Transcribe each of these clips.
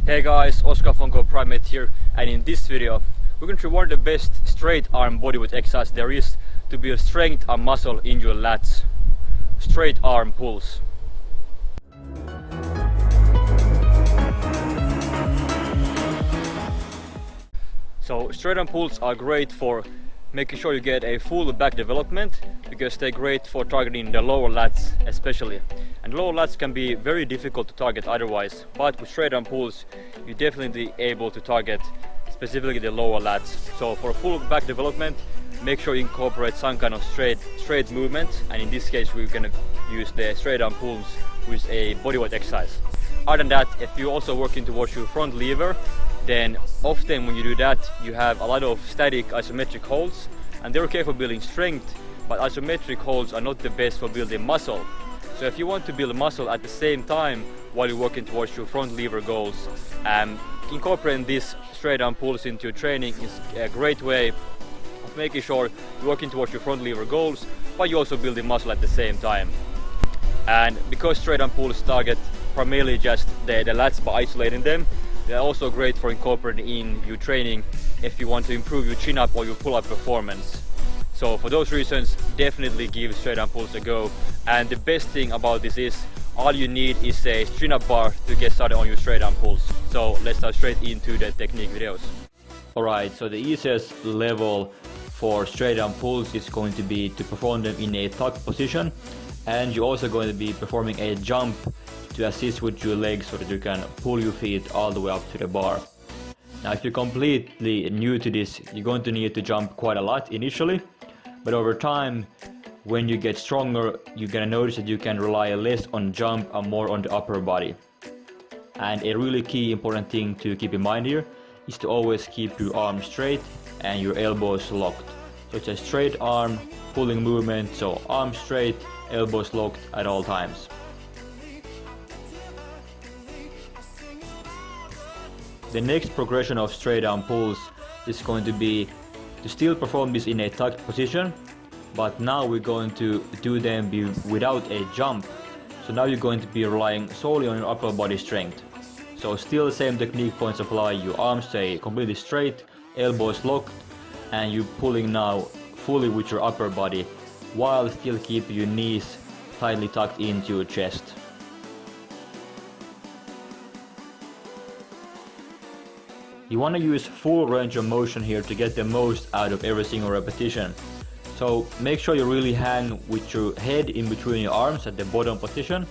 Hey guys, Oskar from Gorpimate here, and in this video we're going to reward the best straight arm bodyweight exercise there is to build strength and muscle in your lats. Straight arm pulls. So straight arm pulls are great for making sure you get a full back development because they're great for targeting the lower lats especially. And lower lats can be very difficult to target otherwise, but with straight arm pulls you're definitely able to target specifically the lower lats. So for full back development, make sure you incorporate some kind of straight movement, and in this case we're gonna use the straight arm pulls with a bodyweight exercise. Other than that, if you're also working towards your front lever, then often when you do that you have a lot of static isometric holds, and they're okay for building strength, but isometric holds are not the best for building muscle. So if you want to build muscle at the same time while you're working towards your front lever goals, incorporating these straight arm pulls into your training is a great way of making sure you're working towards your front lever goals, but you're also building muscle at the same time. And because straight arm pulls target primarily just the lats by isolating them, they're also great for incorporating in your training if you want to improve your chin-up or your pull-up performance. So for those reasons, definitely give straight arm pulls a go. And the best thing about this is all you need is a chin-up bar to get started on your straight arm pulls. So let's start straight into the technique videos. Alright, so the easiest level for straight arm pulls is going to be to perform them in a tuck position, and you're also going to be performing a jump to assist with your legs so that you can pull your feet all the way up to the bar. Now if you're completely new to this, you're going to need to jump quite a lot initially, but over time when you get stronger you're gonna notice that you can rely less on jump and more on the upper body. And a really key important thing to keep in mind here is to always keep your arms straight and your elbows locked. So it's a straight arm pulling movement, so arms straight, elbows locked at all times. The next progression of straight arm pulls is going to be to still perform this in a tucked position, but now we're going to do them without a jump. So now you're going to be relying solely on your upper body strength. So still the same technique points apply, your arms stay completely straight, elbows locked, and you're pulling now fully with your upper body while still keep your knees tightly tucked into your chest. You want to use full range of motion here to get the most out of every single repetition. So make sure you really hang with your head in between your arms at the bottom position,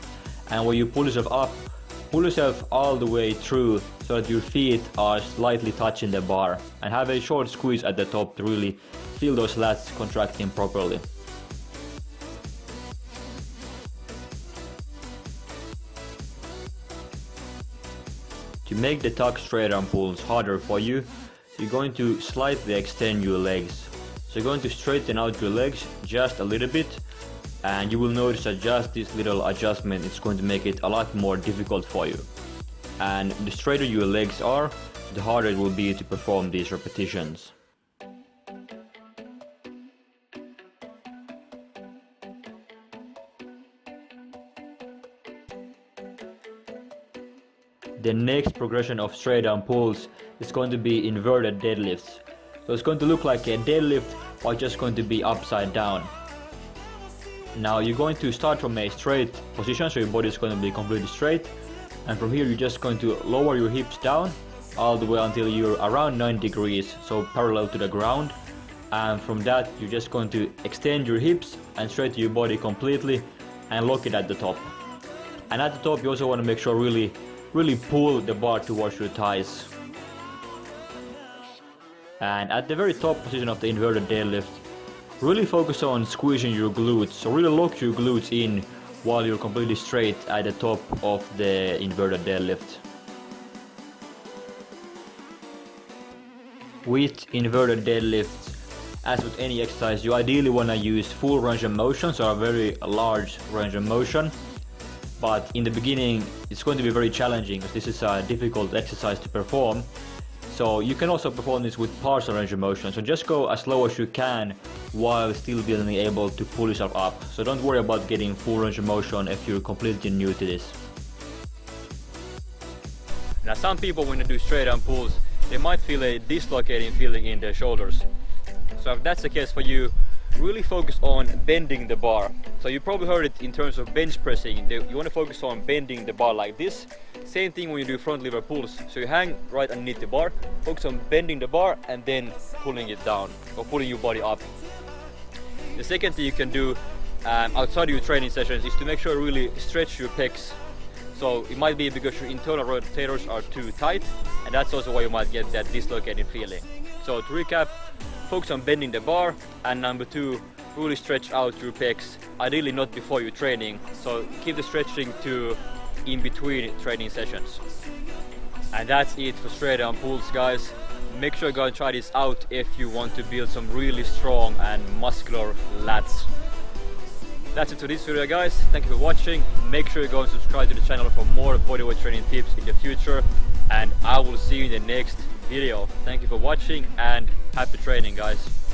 and when you pull yourself up, pull yourself all the way through so that your feet are slightly touching the bar, and have a short squeeze at the top to really feel those lats contracting properly. To make the tuck straight arm pulls harder for you, you're going to slightly extend your legs. So you're going to straighten out your legs just a little bit, and you will notice that just this little adjustment is going to make it a lot more difficult for you. And the straighter your legs are, the harder it will be to perform these repetitions. The next progression of straight arm pulls is going to be inverted deadlifts. So it's going to look like a deadlift, but just going to be upside down. Now you're going to start from a straight position, so your body is going to be completely straight, and from here you're just going to lower your hips down all the way until you're around 90 degrees, so parallel to the ground. And from that you're just going to extend your hips and straighten your body completely and lock it at the top. And at the top you also want to make sure really pull the bar towards your thighs. And at the very top position of the inverted deadlift, really focus on squeezing your glutes. So really lock your glutes in while you're completely straight at the top of the inverted deadlift. With inverted deadlifts, as with any exercise, you ideally want to use full range of motion, so a very large range of motion. But in the beginning it's going to be very challenging because this is a difficult exercise to perform. So you can also perform this with partial range of motion, so just go as slow as you can while still being able to pull yourself up. So don't worry about getting full range of motion if you're completely new to this. Now some people, when they do straight arm pulls, they might feel a dislocating feeling in their shoulders. So if that's the case for you, really focus on bending the bar. So you probably heard it in terms of bench pressing. You want to focus on bending the bar like this. Same thing when you do front lever pulls. So you hang right underneath the bar, focus on bending the bar and then pulling it down or pulling your body up. The second thing you can do outside of your training sessions is to make sure you really stretch your pecs. So it might be because your internal rotators are too tight, and that's also why you might get that dislocating feeling. So to recap, focus on bending the bar, and number 2, really stretch out your pecs, ideally not before your training. So keep the stretching to in between training sessions. And that's it for straight arm pulls, guys. Make sure you go and try this out if you want to build some really strong and muscular lats. That's it for this video, guys. Thank you for watching. Make sure you go and subscribe to the channel for more bodyweight training tips in the future, and I will see you in the next video. Thank you for watching and happy training, guys.